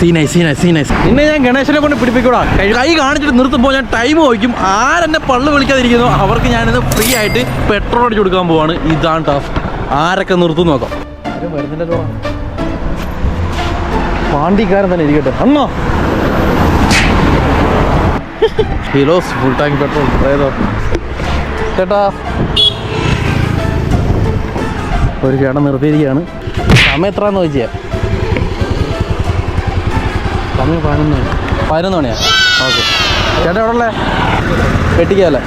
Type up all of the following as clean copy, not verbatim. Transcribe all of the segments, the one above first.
നിന്നെ ഞാൻ ഗണേശനെ കൊണ്ട് പിടിപ്പിക്കൂടാ. കൈ കാണിച്ചിട്ട് നിർത്തുമ്പോൾ ഞാൻ ടൈം ചോദിക്കും. ആരെന്നെ പള്ളു വിളിക്കാതിരിക്കുന്നു അവർക്ക് ഞാനിത് ഫ്രീ ആയിട്ട് പെട്രോൾ അടിച്ചു കൊടുക്കാൻ പോവാണ്. ഇതാണ് ടാസ്ക്. ആരൊക്കെ നിർത്തും നോക്കാം. ആരും വരുന്നില്ലല്ലോ. പാണ്ടിക്കാരൻ തന്നെ ഇരിക്കട്ടെ. അണ്ണോ കിലോസ് ഫുൾ ടാങ്ക് പെട്രോൾ ഏതോ ചേട്ടാ. ഒരു ചേട്ടൻ നിർത്തിയിരിക്കുകയാണ്. സമയം എത്രയാന്ന് ചോദിച്ചാൽ സമയം 11 മണിയാ. ഓക്കെ ചേട്ടാ എവിടെ ഉള്ളേ? വെട്ടിക്കല്ലേ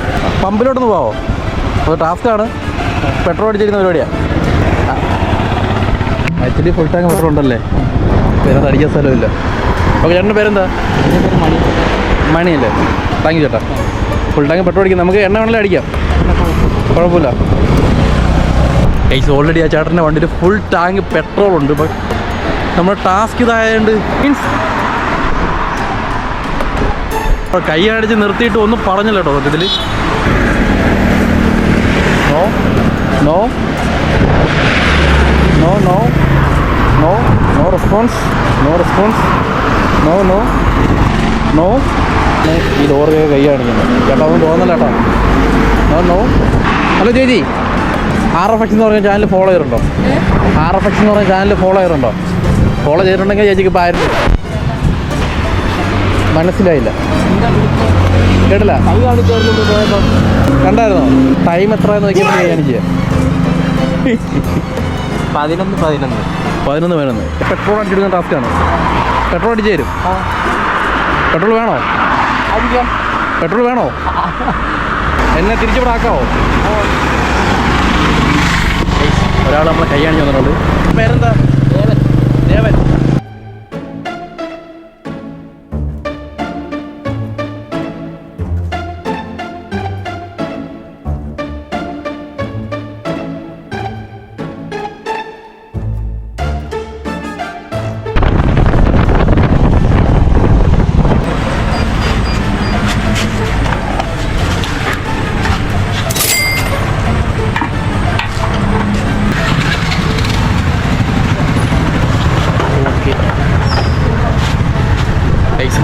പമ്പിലോട്ടൊന്ന് പോവോ? അത് ടാസ്ക്കാണ്. പെട്രോൾ അടിച്ചിരിക്കുന്ന പരിപാടിയാണ്. ആക്ച്വലി ഫുൾ ടാങ്ക് പെട്രോൾ ഉണ്ടല്ലേ, പേരത് അടിക്കാൻ സ്ഥലമില്ല. ഓക്കെ ചേട്ടൻ്റെ പേരെന്താ? മണിയല്ലേ? താങ്ക് യു ചേട്ടാ. ഫുൾ ടാങ്ക് പെട്രോൾ അടിക്കാം. നമുക്ക് എണ്ണ വേണമെങ്കിലും അടിക്കാം, കുഴപ്പമില്ല. ഓൾറെഡി ആ ചേട്ടൻ്റെ വണ്ടിയിൽ ഫുൾ ടാങ്ക് പെട്രോൾ ഉണ്ട്. ഇപ്പം നമ്മുടെ ടാസ്ക് ഇതായതുകൊണ്ട് മീൻസ് കൈ അടിച്ച് നിർത്തിയിട്ട് ഒന്നും പറഞ്ഞില്ല കേട്ടോ സത്യത്തിൽ. No no no no no no response no response no no no. ഈ ലോറി കൈ കാണിക്കുന്നത് ചേട്ടാ, ഒന്നും തോന്നല്ല കേട്ടോ. നോ നോ. ഹലോ ചേച്ചി, RFX എന്ന് പറഞ്ഞ ചാനൽ ഫോളോ ചെയ്തിട്ടുണ്ടോ? RFX എന്ന് പറഞ്ഞ ചാനൽ ഫോളോ ചെയ്തിട്ടുണ്ടോ? ഫോളോ ചെയ്തിട്ടുണ്ടെങ്കിൽ ചേച്ചിക്ക് ഇപ്പോൾ ആയിരുന്നു മനസ്സിലായില്ല. കേട്ടില്ല? കണ്ടായിരുന്നോ? ടൈം എത്രയെന്ന് നോക്കിയപ്പോൾ കാണിക്കുക 11:11. പെട്രോൾ അടിച്ചെടുക്കുന്ന ടാസ്ക്കാണ്. പെട്രോൾ അടിച്ചു തരും. പെട്രോൾ വേണോ? പെട്രോൾ വേണോ? എന്നെ തിരിച്ചിവിടെ ആക്കാവോ? ഒരാൾ നമ്മളെ കൈ കാണിച്ചു തന്നിട്ടുണ്ട്. പേരെന്താ? ദേവൻ.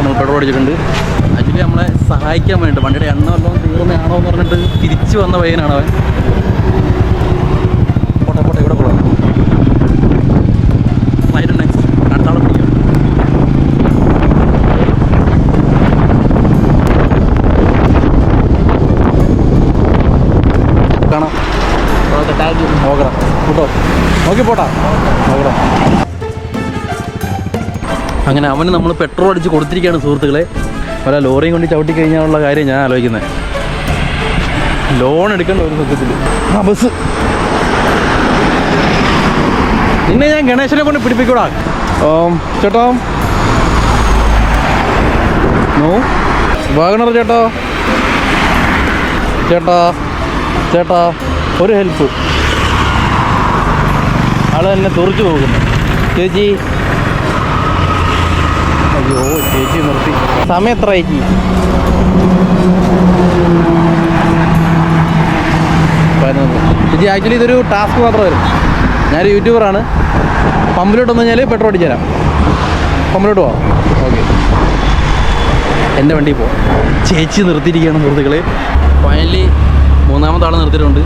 നമ്മൾ പെട്രോൾ അടിച്ചിട്ടുണ്ട്. ആക്ച്വലി നമ്മളെ സഹായിക്കാൻ വേണ്ടിയിട്ട് വണ്ടിയുടെ എണ്ണ വല്ലതും തീർന്നയാണോ എന്ന് പറഞ്ഞിട്ട് തിരിച്ചു വന്ന പയ്യനാണ് അവൻ. പോട്ടെ പോട്ടെ, ഇവിടെ പോകാം. ഫ്ലൈറ്റ് നെക്സ്റ്റ് അടുത്താളെ പിടിക്കാം. കാണാം. നോക്കണം കേട്ടോ, നോക്കി പോട്ടാ നോക്കണം. അങ്ങനെ അവന് നമ്മൾ പെട്രോൾ അടിച്ച് കൊടുത്തിരിക്കുകയാണ് സുഹൃത്തുക്കളെ. ഒരാ ലോറിയും കൊണ്ട് ചവിട്ടി കഴിഞ്ഞാലുള്ള കാര്യം ഞാൻ ആലോചിക്കുന്നത്. ലോൺ എടുക്കേണ്ട ഒരു സത്യത്തിൽ. ആ ബസ് നിന്നെ ഞാൻ ഗണേശനെ കൊണ്ട് പിടിപ്പിക്കൂടാ. ചേട്ടാ നോ. വാഗണർ ചേട്ടാ, ചേട്ടാ ചേട്ടാ ഒരു ഹെൽപ്പ്. ആൾ എന്നെ തുറച്ചു പോകുന്നു. ചേച്ചി, അയ്യോ ചേച്ചി നിർത്തി. സമയം എത്ര ആയി? ചേച്ചി ആക്ച്വലി ഇതൊരു ടാസ്ക് മാത്രമായിരുന്നു. ഞാനൊരു യൂട്യൂബറാണ്. പമ്പിലോട്ട് വന്നു കഴിഞ്ഞാൽ പെട്രോൾ അടിച്ചു തരാം. പമ്പിലോട്ട് പോവാം. ഓക്കെ, എൻ്റെ വണ്ടിയിൽ പോവാം. ചേച്ചി നിർത്തിയിരിക്കുകയാണ് സുഹൃത്തുക്കളെ. ഫൈനലി മൂന്നാമത്തെ ആൾ നിർത്തിയിട്ടുണ്ട്.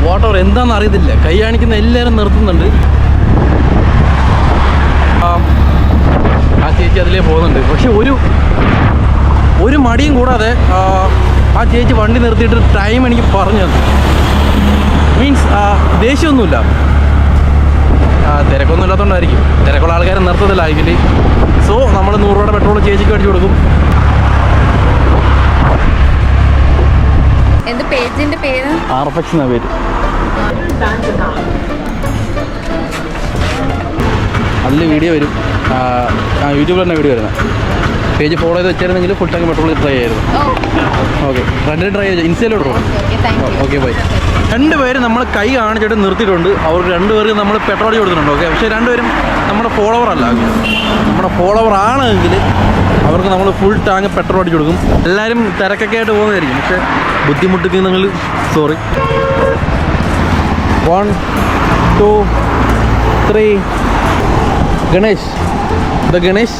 വാട്ടർ എന്താണെന്ന് അറിയത്തില്ല. കൈ കാണിക്കുന്ന എല്ലാവരും നിർത്തുന്നുണ്ട്. ആ ചേച്ചി അതിലേ പോകുന്നുണ്ട്. പക്ഷെ ഒരു മടിയും കൂടാതെ ആ ചേച്ചി വണ്ടി നിർത്തിയിട്ട് ടൈം എനിക്ക് പറഞ്ഞു തന്നു. മീൻസ് ദേഷ്യമൊന്നുമില്ല. തിരക്കൊന്നും ഇല്ലാത്തതുകൊണ്ടായിരിക്കും. തിരക്കുള്ള ആൾക്കാരെ നിർത്തത്തില്ല ആയിരിക്കില്ലേ. സോ നമ്മൾ 100 രൂപയുടെ പെട്രോൾ ചേച്ചിക്ക് അടിച്ചു കൊടുക്കും. RFX എന്നാ പേര്. അതിൽ വീഡിയോ വരും. യൂട്യൂബിൽ തന്നെ വീഡിയോ വരുന്നത്. പേജ് ഫോളോ ചെയ്ത് വെച്ചായിരുന്നെങ്കിൽ ഫുൾ ടാങ്ക് പെട്രോൾ ട്രൈ ആയിരുന്നു. ഓക്കെ, രണ്ടിനും ട്രൈ ചെയ്തു. ഇൻസ്റ്റയിലോട്ട് പോകും. Okay bye. 2 പേര് നമ്മൾ കൈ കാണിച്ചിട്ട് നിർത്തിയിട്ടുണ്ട്. അവർക്ക് 2 പേർക്ക് നമ്മൾ പെട്രോൾ അടിച്ച് കൊടുത്തിട്ടുണ്ട്. ഓക്കെ, പക്ഷേ 2 പേരും നമ്മുടെ ഫോളോവർ അല്ല. നമ്മുടെ ഫോളോവർ ആണെങ്കിൽ അവർക്ക് നമ്മൾ ഫുൾ ടാങ്ക് പെട്രോൾ അടിച്ച് കൊടുക്കും. എല്ലാവരും തിരക്കൊക്കെ ആയിട്ട് പോകുന്നതായിരിക്കും. പക്ഷേ ബുദ്ധിമുട്ടിക്കുന്നതിൽ സോറി. 1 2 3 ഗണേഷ് ദ ഗണേഷ്.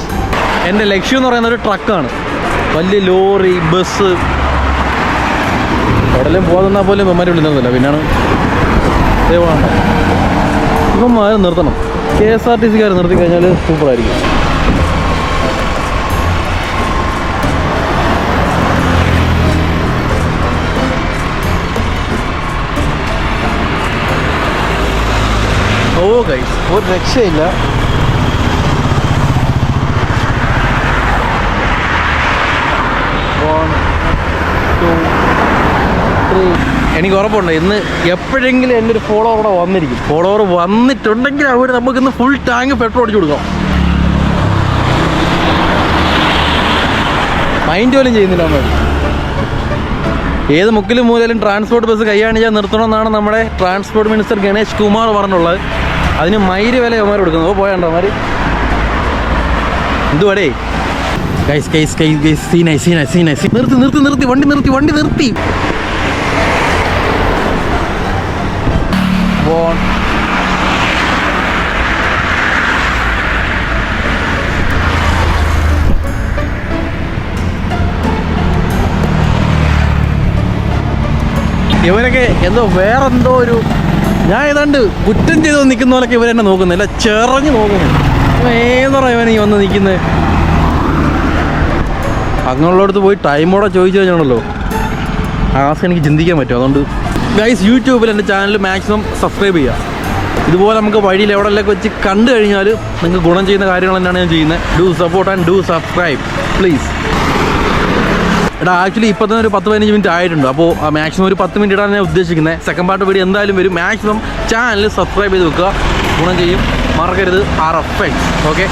എൻ്റെ ലക്ഷ്യം എന്ന് പറയുന്ന ഒരു ട്രക്കാണ്, വലിയ ലോറി, ബസ്. എവിടെയും പോകാതെന്നാൽ പോലും ഇവന്മാർ വിളിക്കുന്നില്ല. പിന്നെയാണ് ദൈവമാണ് ഇവന്മാർ നിർത്തണം. KSRTC നിർത്തി കഴിഞ്ഞാൽ സൂപ്പറായിരിക്കും. ഓ ഗൈസ്, ഒരു രക്ഷയില്ല. എനിക്ക് ഉറപ്പുണ്ട് ഇന്ന് എപ്പോഴെങ്കിലും എൻ്റെ ഒരു ഫോളോവർ അവിടെ വന്നിരിക്കും. ഫോളോവർ വന്നിട്ടുണ്ടെങ്കിൽ അവർ നമുക്കിന്ന് ഫുൾ ടാങ്ക് പെട്രോൾ അടിച്ചു കൊടുക്കാം. മൈൻഡ് പോലും ചെയ്യുന്നില്ല നമ്മൾ. ഏത് മുക്കിലും മൂലയിലും ട്രാൻസ്പോർട്ട് ബസ് കൈയാണിച്ചാൽ നിർത്തണമെന്നാണ് നമ്മുടെ ട്രാൻസ്പോർട്ട് മിനിസ്റ്റർ ഗണേഷ് കുമാർ പറഞ്ഞുള്ളത്. അതിന് മൈര് വില അവന്മാർ കൊടുക്കുന്നത്. ഓ പോയാണ്ടോ അവന്മാർ എന്തുവാടേ. ഗൈസ് ഗൈസ് ഗൈസ് ഗൈസ് സീനായി സീനായി സീനായി. നിർത്തി നിർത്തി നിർത്തി വണ്ടി നിർത്തി വണ്ടി നിർത്തി. ഇവരൊക്കെ എന്തോ വേറെന്തോ ഒരു, ഞാൻ ഏതാണ്ട് കുറ്റം ചെയ്ത് നിൽക്കുന്ന പോലൊക്കെ ഇവരെന്നെ നോക്കുന്നില്ല, ചെറഞ്ഞ് നോക്കുന്നു. ഏതാ ഇവൻ ഈ വന്ന് നിൽക്കുന്നത്? അങ്ങനെയുള്ളടത്ത് പോയി ടൈമോടെ ചോദിച്ചു കഴിഞ്ഞാണല്ലോ ആസ് എനിക്ക് ചിന്തിക്കാൻ പറ്റും. അതുകൊണ്ട് ഗൈസ് യൂട്യൂബിൽ എൻ്റെ ചാനൽ മാക്സിമം സബ്സ്ക്രൈബ് ചെയ്യുക. ഇതുപോലെ നമുക്ക് വഴിയിൽ എവിടെയൊക്കെ വെച്ച് കണ്ടു കഴിഞ്ഞാൽ നിങ്ങൾക്ക് ഗുണം ചെയ്യുന്ന കാര്യങ്ങൾ തന്നെയാണ് ഞാൻ ചെയ്യുന്നത്. Do support and do subscribe please. എടാ ആക്ച്വലി ഇപ്പോൾ തന്നെ ഒരു 10-15 മിനിറ്റ് ആയിട്ടുണ്ട്. അപ്പോൾ മാക്സിമം ഒരു 10 മിനിറ്റ് ഇടാൻ ഞാൻ ഉദ്ദേശിക്കുന്നത്. സെക്കൻഡ് പാർട്ട് വീഡിയോ എന്തായാലും വരും. മാക്സിമം ചാനൽ സബ്സ്ക്രൈബ് ചെയ്ത് വെക്കുക, ഗുണം ചെയ്യും. മറക്കരുത് RFX. ഓക്കെ.